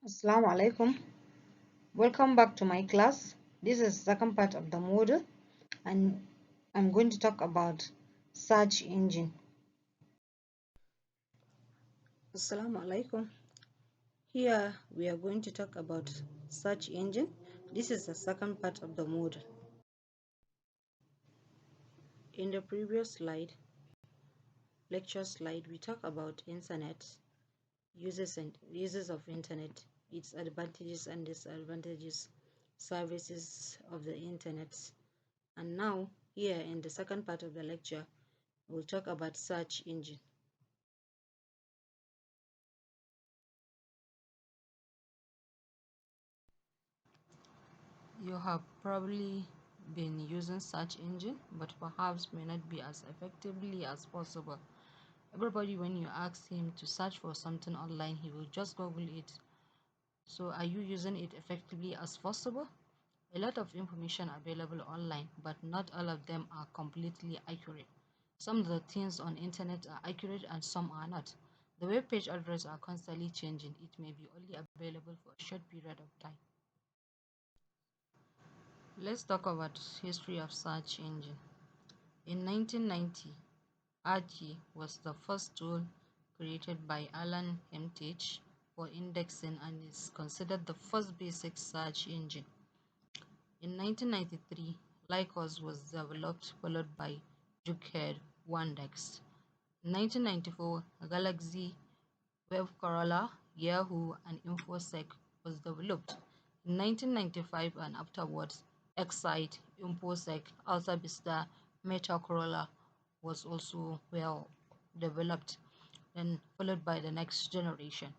Assalamu alaikum. Welcome back to my class. This is the second part of the module and I'm going to talk about search engine. Assalamu alaikum. Here we are going to talk about search engine. This is the second part of the module. In the previous lecture slide, we talked about internet, uses of internet, its advantages and disadvantages, services of the internet. And now, here in the second part of the lecture, we'll talk about search engine. You have probably been using search engine, but perhaps may not be as effectively as possible. Everybody, when you ask him to search for something online, he will just Google it. So are you using it effectively as possible? A lot of information available online, but not all of them are completely accurate. Some of the things on internet are accurate and some are not. The web page address are constantly changing. It may be only available for a short period of time. Let's talk about history of search engine. In 1990, ARCHI was the first tool created by Alan Hermitage for indexing and is considered the first basic search engine. In 1993, Lycos was developed, followed by Jughead Wandex. In 1994, Galaxy, Web Crawler, Yahoo, and InfoSec was developed. In 1995 and afterwards, Excite, InfoSec, AltaVista, Metacrawler was also well developed, then followed by the next generation,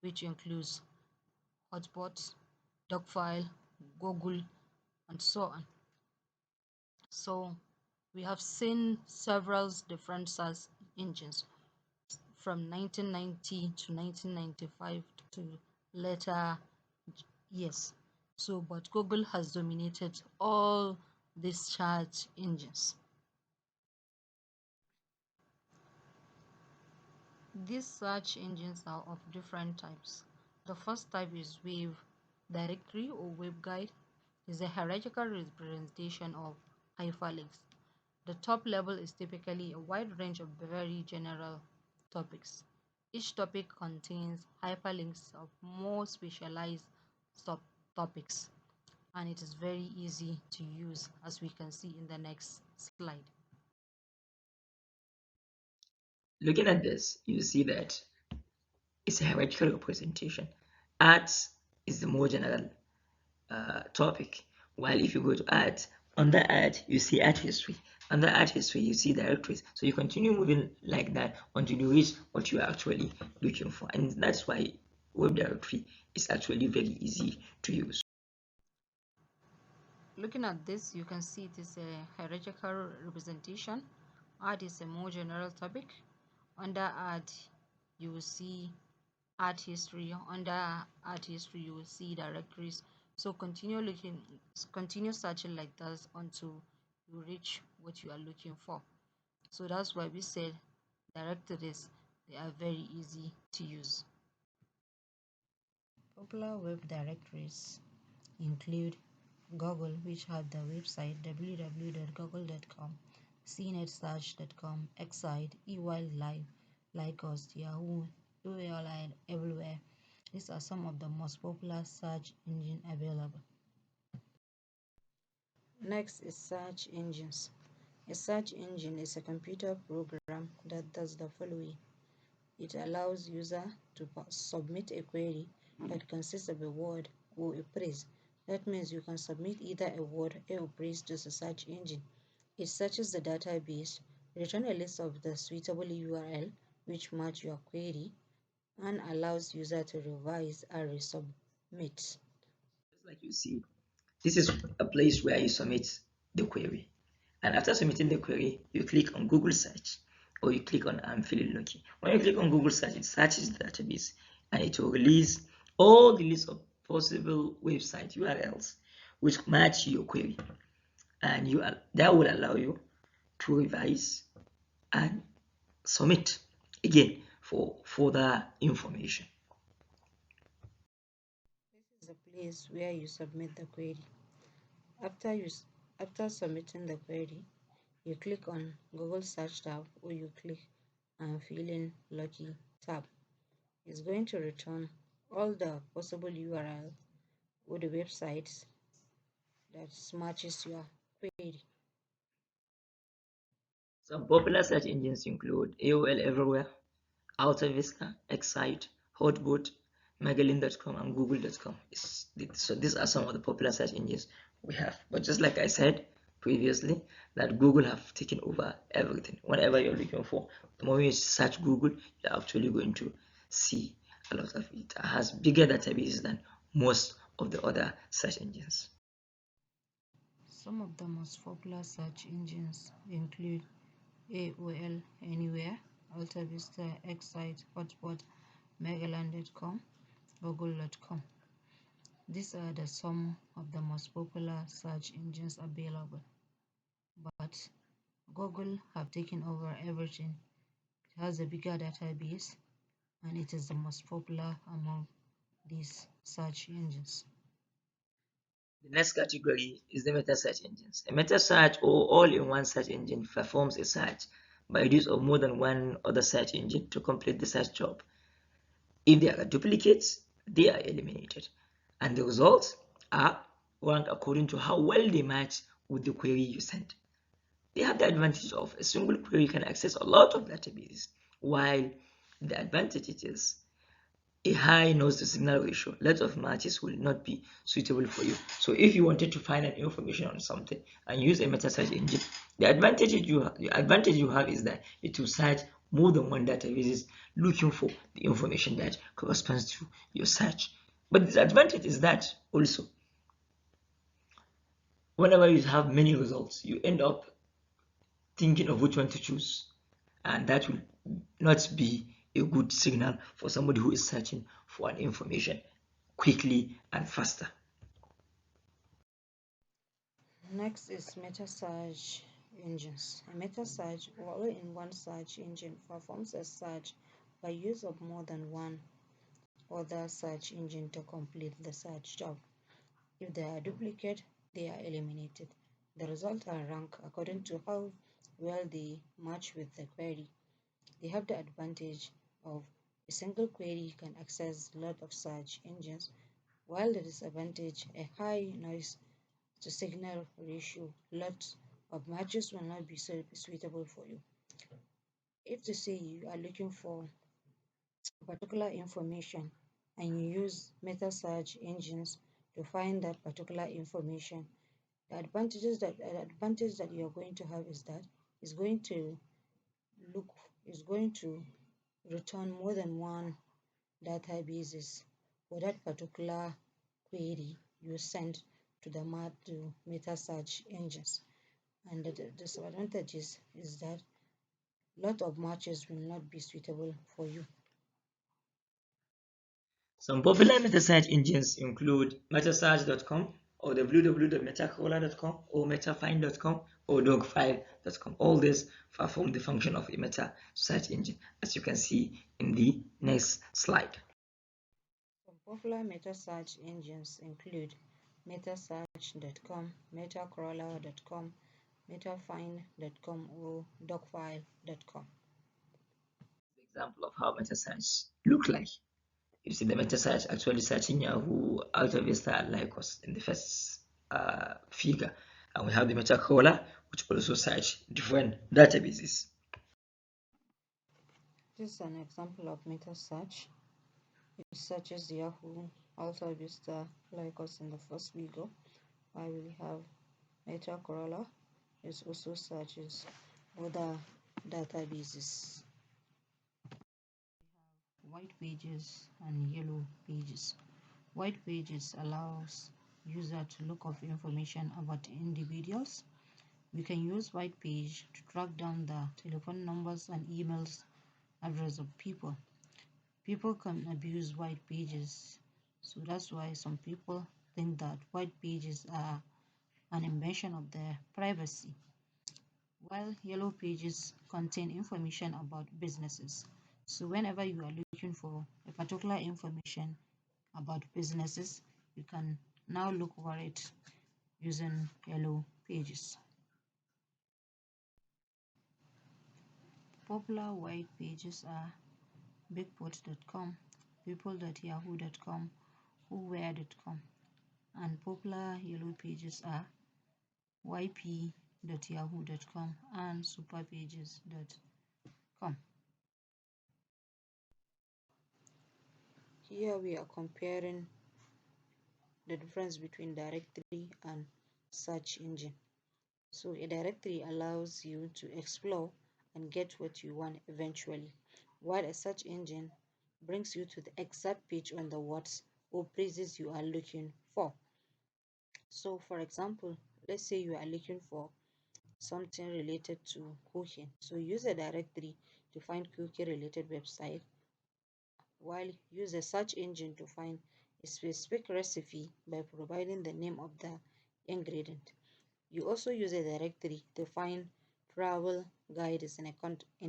which includes Hotspots, Dogfile, Google, and so on. So we have seen several different search engines from 1990 to 1995 to later years. So, but Google has dominated all these search engines. These search engines are of different types. The first type is Web Directory or Web Guide. Is a hierarchical representation of hyperlinks. The top level is typically a wide range of very general topics. Each topic contains hyperlinks of more specialized subtopics, and it is very easy to use, as we can see in the next slide. Looking at this, you see that it's a hierarchical representation. Arts is the more general topic, while if you go to art, under art you see art history, under art history you see directories. So you continue moving like that until you reach what you are actually looking for, and that's why web directory is actually very easy to use. Looking at this, you can see it is a hierarchical representation. Art is a more general topic. Under art, you will see art history. Under art history, you will see directories. So continue searching like that until you reach what you are looking for. So that's why we said directories, they are very easy to use. Popular web directories include Google, which had the website www.google.com, cnetsearch.com, Excite, eWildlife, Lycos, Yahoo, UAL, everywhere. These are some of the most popular search engines available. Next is search engines. A search engine is a computer program that does the following. It allows user to submit a query that consists of a word or a phrase. That means you can submit either a word or a phrase to the search engine. It searches the database, return a list of the suitable URL which match your query, and allows user to revise and resubmit. Just like you see, this is a place where you submit the query, and after submitting the query you click on Google search, or you click on I'm feeling lucky. When you click on Google search, it searches the database and it will release all the list of possible website URLs which match your query, and that will allow you to revise and submit again for further information. place where you submit the query. After submitting the query, you click on Google Search tab or you click on Feeling Lucky tab. It's going to return all the possible URL or the websites that matches your query. Some popular search engines include AOL Everywhere, AltaVista, Excite, Hotbot, Magellan.com, and Google.com. So these are some of the popular search engines we have. But just like I said previously, that Google have taken over everything. Whatever you're looking for, the moment you search Google, you're actually going to see a lot of it. It has bigger databases than most of the other search engines. Some of the most popular search engines include AOL Anywhere, AltaVista, Excite, Hotspot, Magellan.com, Google.com. These are some of the most popular search engines available. But Google have taken over everything. It has a bigger database and it is the most popular among these search engines. The next category is the meta search engines. A meta search or all-in-one search engine performs a search by use of more than one other search engine to complete the search job. If there are duplicates, they are eliminated, and the results are ranked according to how well they match with the query you sent. They have the advantage of a single query can access a lot of databases, while the advantage is a high noise to signal ratio. Lots of matches will not be suitable for you. So if you wanted to find an information on something and use a meta search engine, the advantage you have is that it will search more than one databases looking for the information that corresponds to your search. But the disadvantage is that also whenever you have many results, you end up thinking of which one to choose, and that will not be a good signal for somebody who is searching for an information quickly and faster. Next is meta search engines. A meta search or all-in-one search engine performs a search by use of more than one other search engine to complete the search job. If they are duplicate, they are eliminated. The results are ranked according to how well they match with the query. They have the advantage of a single query can access a lot of search engines, while the disadvantage a high noise to signal ratio, lots of matches will not be suitable for you. If to say you are looking for particular information and you use meta search engines to find that particular information, the advantage that you're going to have is that it's going to look is going to return more than one databases for that particular query you send to the meta search engines. And the disadvantage is that lot of matches will not be suitable for you. Some popular meta search engines include metasearch.com or www.metacrawler.com or metafind.com or dogfile.com. All these perform the function of a meta search engine, as you can see in the next slide. Some popular meta search engines include metasearch.com, metacrawler.com, metafind.com, or dogfile.com. Example of how meta search look like. You see the meta search actually searching Yahoo, Alta Vista, and Lycos in the first figure. And we have the meta crawler, which also search different databases. This is an example of meta search. It searches Yahoo, Alta Vista, Lycos in the first figure, while we have metacrawler. It also searches other databases. White pages and yellow pages. White pages allows user to look up information about individuals. We can use white page to track down the telephone numbers and emails address of people. People can abuse white pages, so that's why some people think that white pages are an invention of their privacy, while yellow pages contain information about businesses. So whenever you are looking for a particular information about businesses, You can now look for it using yellow pages. Popular white pages are bigpot.com, people.yahoo.com, whowhere.com, and popular yellow pages are yp.yahoo.com and superpages.com. Here we are comparing the difference between directory and search engine. So a directory allows you to explore and get what you want eventually, while a search engine brings you to the exact page on the words or phrases you are looking for. So for example, let's say you are looking for something related to cooking. So use a directory to find cooking related website, while use a search engine to find a specific recipe by providing the name of the ingredient. You also use a directory to find travel guides in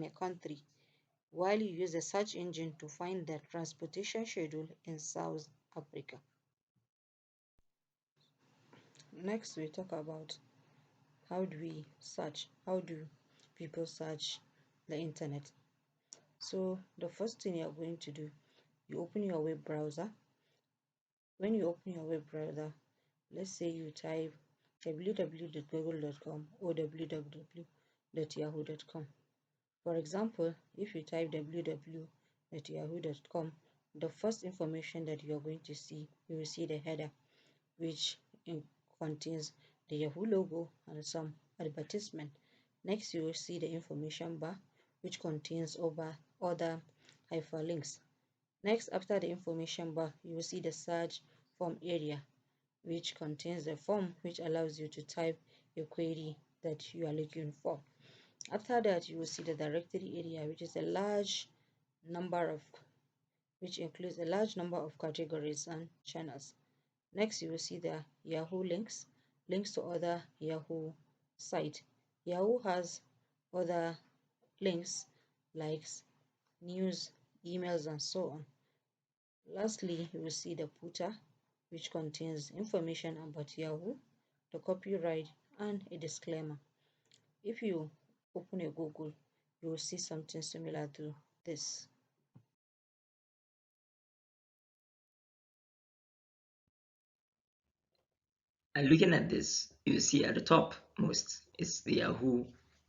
a country, while you use a search engine to find the transportation schedule in South Africa. Next, we talk about how do people search the internet. So the first thing you are going to do, you open your web browser. When you open your web browser, let's say you type www.google.com or www.yahoo.com. For example, if you type www.yahoo.com, the first information that you are going to see, you will see the header, which contains the Yahoo logo and some advertisement. Next, you will see the information bar, which contains other hyperlinks. Next, after the information bar, you will see the search form area, which contains the form which allows you to type a query that you are looking for. After that, you will see the directory area, which includes a large number of categories and channels. Next, you will see the Yahoo links to other Yahoo sites. Yahoo has other links like news, emails, and so on. Lastly, you will see the footer, which contains information about Yahoo, the copyright, and a disclaimer. If you open a Google, you will see something similar to this. And looking at this, you see at the top most is the Yahoo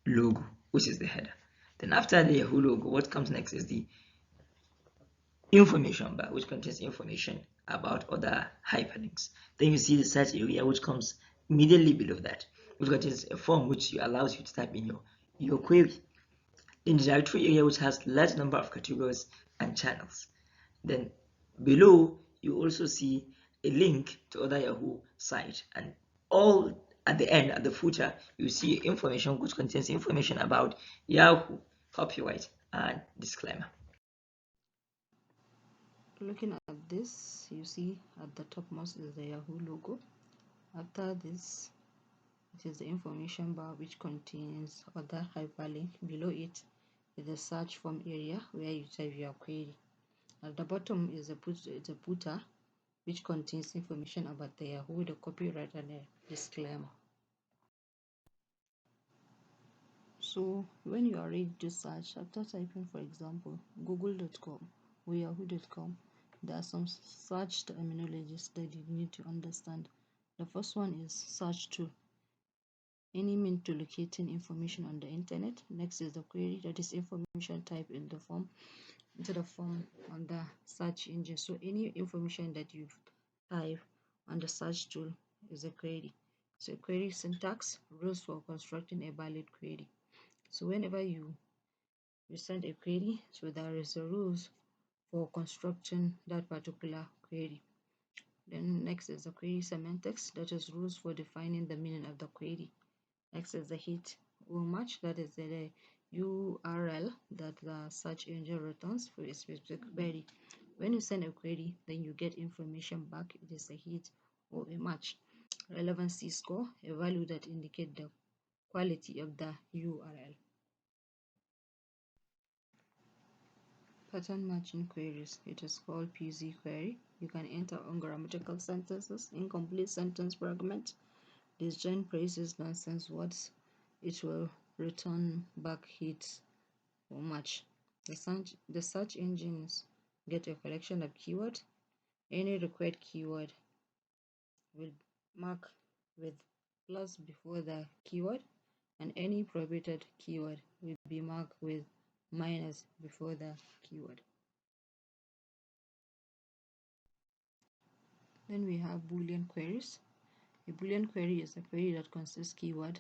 logo, which is the header. Then after the Yahoo logo, what comes next is the information bar, which contains information about other hyperlinks. Then you see the search area, which comes immediately below that, which contains a form which allows you to type in your query. In the directory area, which has large number of categories and channels. Then below, you also see a link to other Yahoo site, and all at the end, at the footer, you see information which contains information about Yahoo, copyright, and disclaimer. Looking at this, you see at the topmost is the Yahoo logo. After this, it is the information bar, which contains other hyperlink. Below it is the search form area where you type your query. At the bottom is the footer, which contains information about the Yahoo, the copyright, and the disclaimer. So when you are ready to search, after typing, for example, google.com or yahoo.com, there are some search terminologies that you need to understand. The first one is search tool, any means to locating information on the internet. Next is the query, that is information type into the form on the search engine. So any information that you type on the search tool is a query. So query syntax, rules for constructing a valid query. So whenever you send a query, so there is a rules for constructing that particular query. Then next is the query semantics, that is rules for defining the meaning of the query. Next is the hit or match, that is the URL that the search engine returns for a specific query. When you send a query, then you get information back. It is a hit or a match. Relevancy score, a value that indicates the quality of the URL. Pattern matching queries. It is called PZ query. You can enter ungrammatical sentences, incomplete sentence fragments, disjoint phrases, nonsense words. It will return back hits or match. The search engines get a collection of keywords. Any required keyword will mark with plus before the keyword, and any prohibited keyword will be marked with minus before the keyword. Then we have Boolean queries. A Boolean query is a query that consists keyword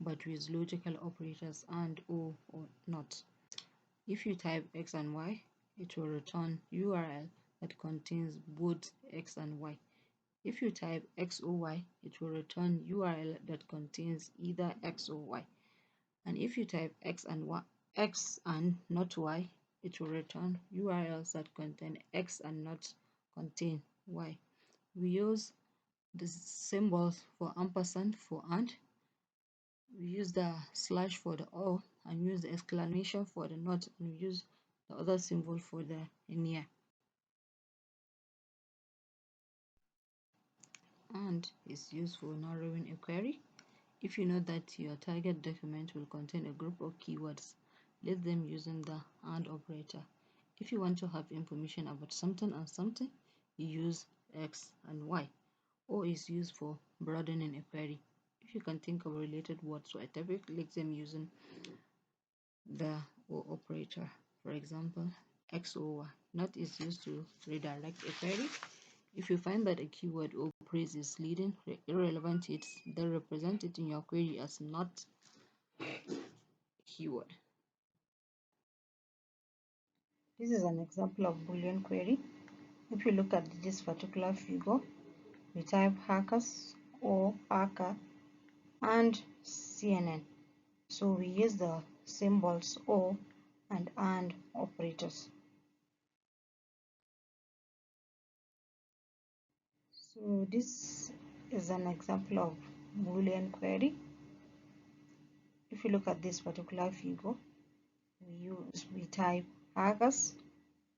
but with logical operators and or not. If you type x and y, it will return URL that contains both x and y. If you type x or y, it will return URL that contains either x or y. And if you type x and not y, it will return URLs that contain x and not contain y. We use the symbols for ampersand for and. We use the slash for the or, and use the exclamation for the not, and we use the other symbol for the near. And is used for narrowing a query. If you know that your target document will contain a group of keywords, list them using the AND operator. If you want to have information about something and something, you use X and Y. O is used for broadening a query. If you can think of related words to a topic, list them using the O operator. For example, XOR. Not is used to redirect a query. If you find that a keyword or phrase is leading irrelevant hits, then represent it in your query as not keyword. This is an example of Boolean query. If you look at this particular figure, we type hackers or hacker and CNN. So we use the symbols or and operators. So this is an example of Boolean query. If you look at this particular figure, we type hackers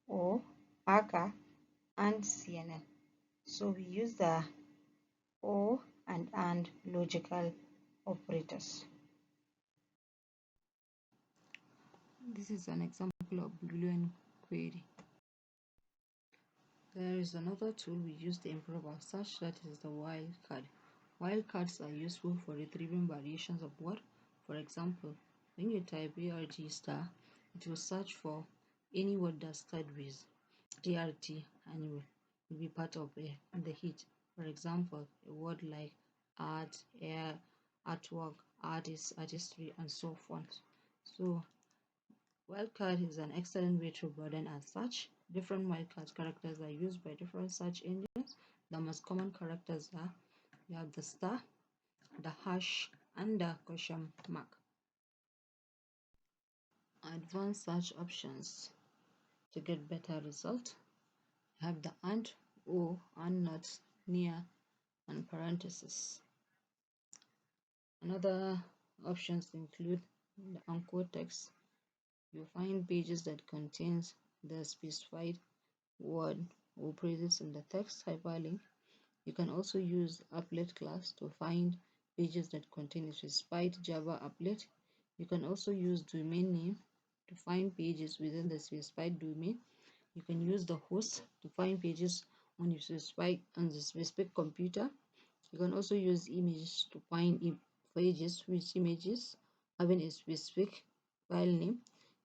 or hacker and CNN. So we use the or and logical operators. This is an example of Boolean query. There is another tool we use to improve our search, that is the wildcard. Wildcards are useful for retrieving variations of word. For example, when you type ARG star, it will search for any word that starts with ART and will be part of the hit. For example, a word like art, air, artwork, artist, artistry, and so forth. So wildcard is an excellent way to broaden our search. Different wildcard characters are used by different search engines. The most common characters are, you have the star, the hash, and the question mark. Advanced search options to get better result. You have the and, or, and not, near, and parentheses. Another options include the anchor text. You find pages that contains the specified word or phrases in the text hyperlink. You can also use applet class to find pages that contain a specified Java applet. You can also use domain name to find pages within the specified domain. You can use the host to find pages on the specific computer. You can also use images to find pages with images having a specific file name.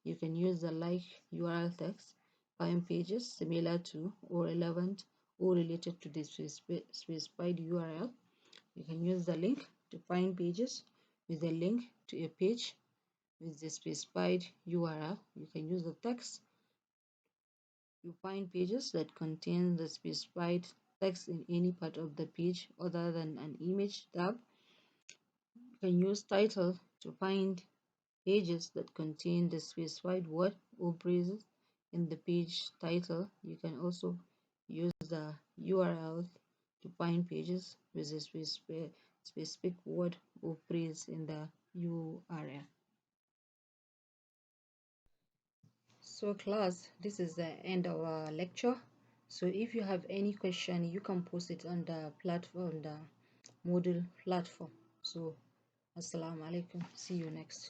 You can use the like URL text find pages similar to or relevant or related to the specified URL. You can use the link to find pages with a link to a page with the specified URL. You can use the text to find pages that contain the specified text in any part of the page other than an image tab. You can use title to find pages that contain the specified word or phrases in the page title. You can also use the URL to find pages with a specific word or phrase in the URL. So class, this is the end of our lecture. So if you have any question, you can post it on the platform, the Moodle platform. So assalamu alaikum, see you next.